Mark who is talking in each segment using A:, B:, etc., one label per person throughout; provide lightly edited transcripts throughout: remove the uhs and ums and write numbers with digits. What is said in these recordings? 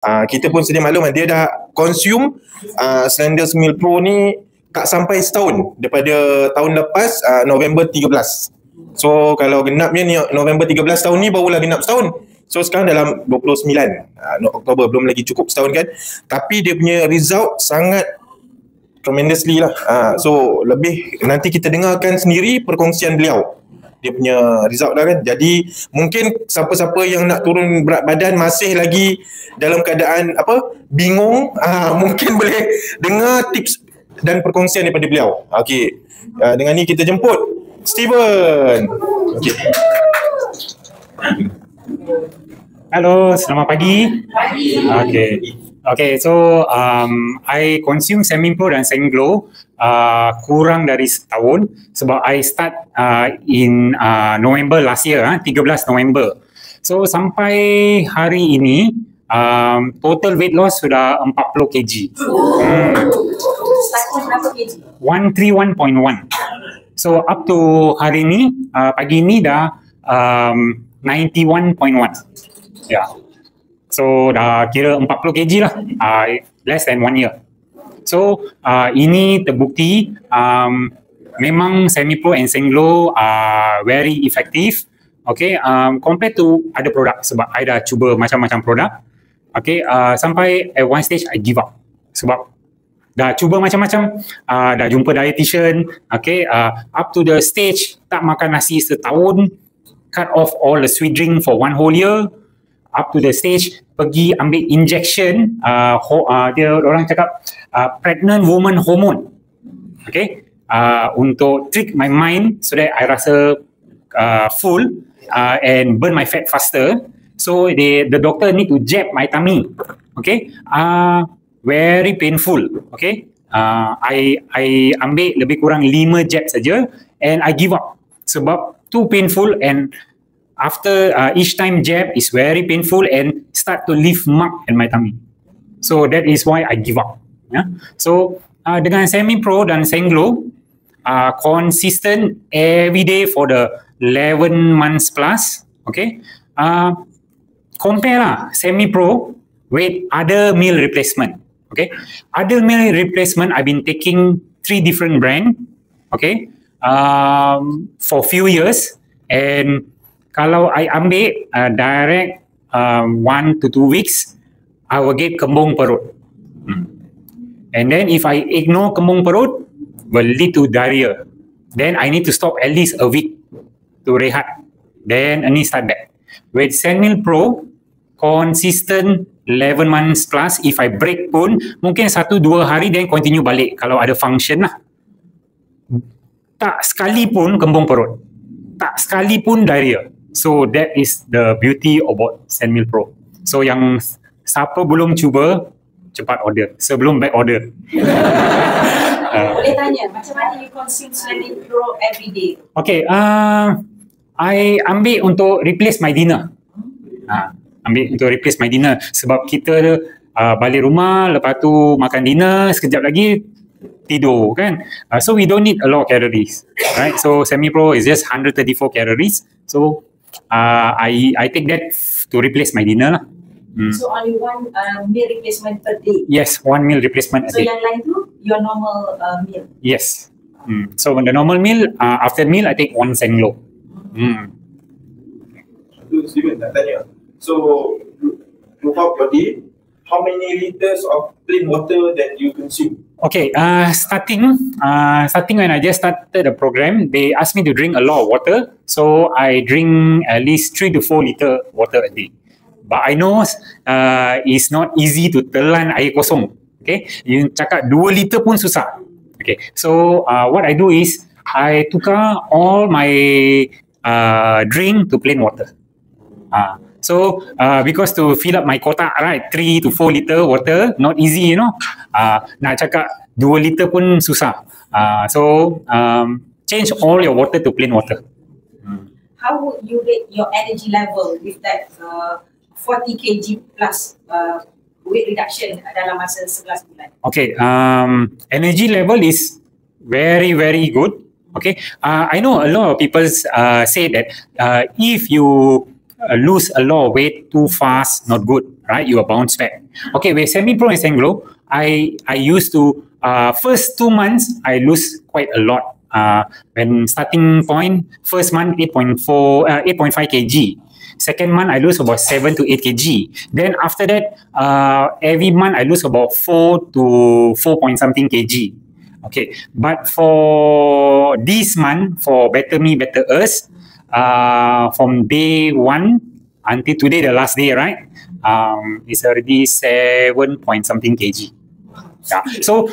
A: Kita pun sedia maklum dia dah consume Slenders Meal Pro ni tak sampai setahun daripada tahun lepas, November 13. So kalau genapnya ni November 13 tahun ni barulah genap setahun. So sekarang dalam 29 Oktober, belum lagi cukup setahun kan. Tapi dia punya result sangat tremendously lah. So lebih nanti kita dengarkan sendiri perkongsian beliau, dia punya result dah kan. Jadi mungkin siapa-siapa yang nak turun berat badan masih lagi dalam keadaan bingung, mungkin boleh dengar tips dan perkongsian daripada beliau. Okey, dengan ni kita jemput Steven. Okey.
B: Hello, selamat pagi. Okay, so I consume Semi Pro dan Senglo kurang dari setahun sebab I start in November last year, 13 November. So sampai hari ini total weight loss sudah 40 kg.
C: Starting berapa kg?
B: 131.1. So up to hari ini, pagi ini dah 91.1. Yeah. So dah kira 40 kg lah, less than 1 year. So ini terbukti memang Semi Pro and Senglo are very effective. Okay, compared to other produk, sebab I dah cuba macam-macam produk. Okay, sampai at one stage I give up sebab dah cuba macam-macam, dah jumpa dietitian. Okay, up to the stage tak makan nasi setahun, cut off all the sweet drink for 1 whole year. Up to the stage pergi ambil injection, dia orang cakap pregnant woman hormone, okay, untuk trick my mind so that I rasa full and burn my fat faster. So the doctor need to jab my tummy, okay, very painful. Okay, I ambil lebih kurang 5 jab saja and I give up sebab too painful, and after each time jab is very painful and start to leave mark in my tummy. So that is why I give up. Yeah. So dengan Semi Pro dan Senglo, consistent every day for the 11 months plus. Okay. Compare lah Semi Pro with other meal replacement. Okay. Other meal replacement I've been taking 3 different brand. Okay. For few years, and kalau I ambil direct 1 to 2 weeks, I will get kembung perut. And then if I ignore kembung perut, will lead to diarrhea. Then I need to stop at least a week to rehat. Then I need start back. With Semi Pro, consistent 11 months plus. If I break pun, mungkin 1-2 hari then continue balik kalau ada function lah. Tak sekali pun kembung perut. Tak sekali pun diarrhea. So that is the beauty about Semi Pro. So yang siapa belum cuba, cepat order sebelum back order.
C: Boleh tanya, macam mana you consume Semi Pro every day?
B: Okay, I ambil untuk replace my dinner. Ambil untuk replace my dinner sebab kita balik rumah, lepas tu makan dinner, sekejap lagi tidur kan. So we don't need a lot of calories, right? So Semi Pro is just 134 calories. So I take that to replace my dinner lah.
C: So only one meal replacement per day?
B: Yes, 1 meal replacement a
C: So
B: day.
C: yang lain tu your normal meal?
B: Yes. So when the normal meal, after meal I take 1 Senglo.
A: Steven nak tanya. So throughout your day, how many liters of plain water that you consume?
B: Okay, starting when I just started the program, they asked me to drink a lot of water. So I drink at least 3 to 4 liter water a day. But I know it's not easy to telan air kosong. Okay, you cakap 2 liter pun susah. Okay, so what I do is I tukar all my drink to plain water. So because to fill up my kotak, right, 3 to 4 liter water not easy, you know. Nak cakap 2 liter pun susah. So change all your water to plain water.
C: How would you rate your energy level with that 40 kg plus weight reduction dalam masa 11 bulan?
B: Okay, energy level is very, very good. Okay, I know a lot of people say that if you lose a lot of weight too fast, not good, right? You will bounce back. Okay, with Semi-Pro and Sanglo, I used to, first 2 months, I lose quite a lot. When starting point, first month 8.5 kg. Second month, I lose about 7 to 8 kg. Then after that, every month I lose about 4 to 4 point something kg. Okay, but for this month, for Better Me, Better Us, from day 1 until today, the last day, right? It's already 7 point something kg. Yeah. So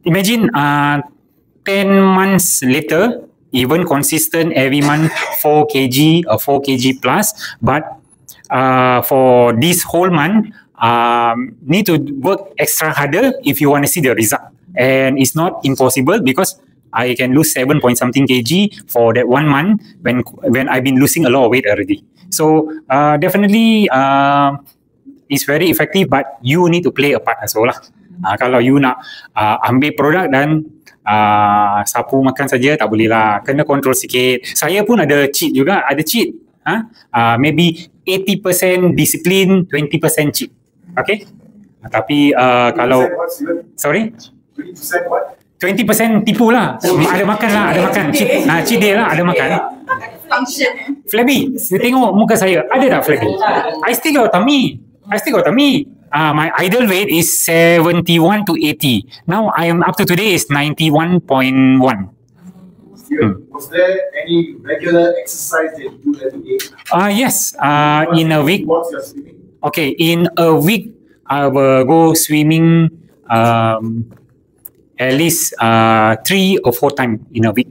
B: imagine 10 months later, even consistent every month 4 kg or 4 kg plus, but for this whole month, need to work extra harder if you want to see the result. And it's not impossible because I can lose 7 point something kg for that 1 month when I've been losing a lot of weight already. So definitely it's very effective, but you need to play a part as well lah. Kalau you nak ambil produk dan sapu makan saja tak boleh lah, kena kontrol sikit. Saya pun ada cheat juga, ada cheat. Maybe 80% disiplin, 20% cheat. Okay? Tapi kalau sorry? 20% what? 20% tipu lah. Ada makan lah, ada makan. Cheat day lah, ada makan. Flabby, you tengok muka saya, ada tak flabby? I still got tummy. My ideal weight is 71 to 80. Now I am up to today is 91.1.
D: Was there any regular exercise that you do every day?
B: Yes. In a week.
D: What's your swimming?
B: Okay, in a week I will go swimming at least 3 or 4 times in a week.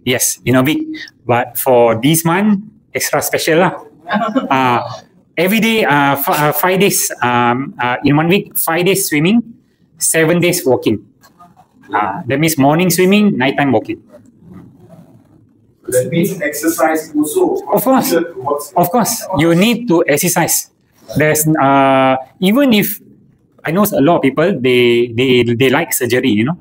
B: Yes, in a week. But for this month, extra special lah. Every day, 5 days in 1 week, 5 days swimming, 7 days walking. That means morning swimming, nighttime walking.
D: That means exercise also.
B: Of course, you need to exercise. There's even if I know a lot of people, they like surgery, you know.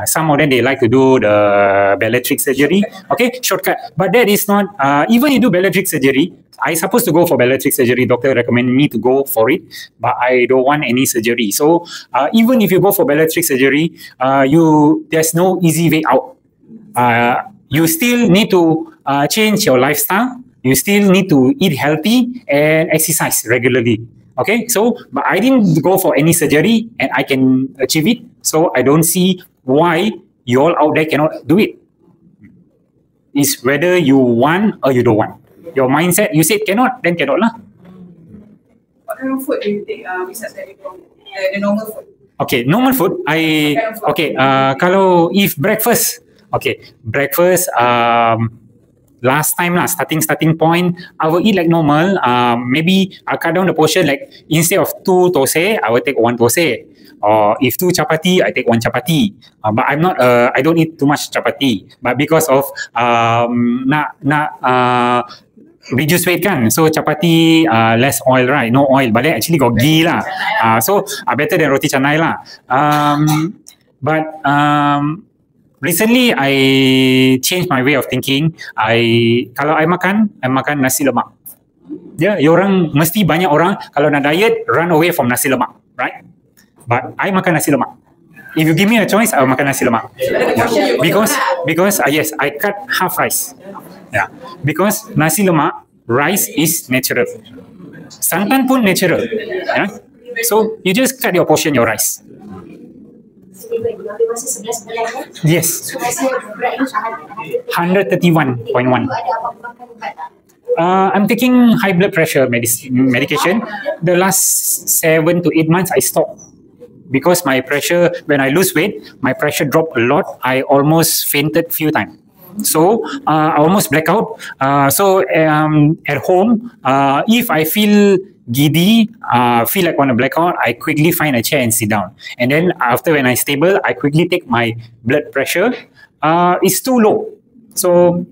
B: Some of them, they like to do the bariatric surgery. Okay, shortcut. But that is not, even you do bariatric surgery, I supposed to go for bariatric surgery. Doctor recommend me to go for it, but I don't want any surgery. So even if you go for bariatric surgery, there's no easy way out. You still need to change your lifestyle. You still need to eat healthy and exercise regularly. Okay, so but I didn't go for any surgery and I can achieve it. So I don't see why you all out there cannot do it. It's whether you want or you don't want. Your mindset, you said cannot, then cannot lah.
C: What kind of food do you take besides the normal food?
B: Okay, normal food. Kalau if breakfast, breakfast. Last time lah, starting point, I will eat like normal. Maybe I'll cut down the portion. Like instead of 2 thosai, I will take 1 thosai. Or if 2 chapati, I take 1 chapati. But I'm not. I don't eat too much chapati. But because of reduce weight kan, so chapati less oil, right? No oil, but then actually got ghee lah. So better than roti canai lah. Recently, I changed my way of thinking. Kalau I makan nasi lemak. Ya, orang mesti banyak orang kalau nak diet run away from nasi lemak, right? But I makan nasi lemak. If you give me a choice, I will makan nasi lemak. Yeah. Because yes, I cut half rice. Yeah, because nasi lemak rice is natural. Santan pun natural. Yeah? So you just cut your portion, your rice. Yes. 131.1. I'm taking high blood pressure medication. The last 7 to 8 months, I stopped because my pressure, when I lose weight, my pressure dropped a lot. I almost fainted few times. So I almost black out. So at home, if I feel giddy, feel like want to black out, I quickly find a chair and sit down. And then after when I stable, I quickly take my blood pressure. It's too low. So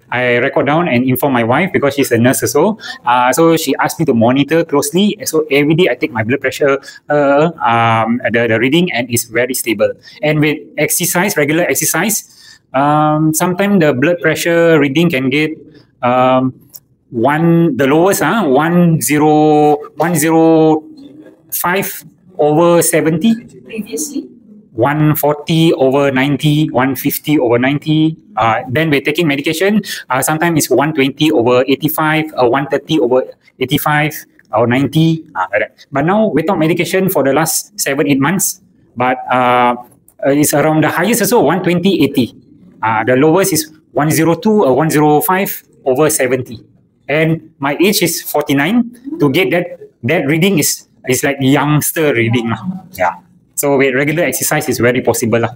B: I record down and inform my wife because she's a nurse also. So she asked me to monitor closely. So every day I take my blood pressure, the reading, and it's very stable. And with exercise, regular exercise, sometimes the blood pressure reading can get the lowest 105 over 70,
C: Previously,
B: 140 over 90, 150 over 90. Then we're taking medication. Sometimes it's 120 over 85, 130 over 85 or 90. Like that. But now we took medication for the last 7-8 months. But it's around the highest also 120/80. The lowest is 102 or 105 over 70. And my age is 49. To get that reading is like youngster reading lah. Yeah. So with regular exercise is very possible lah.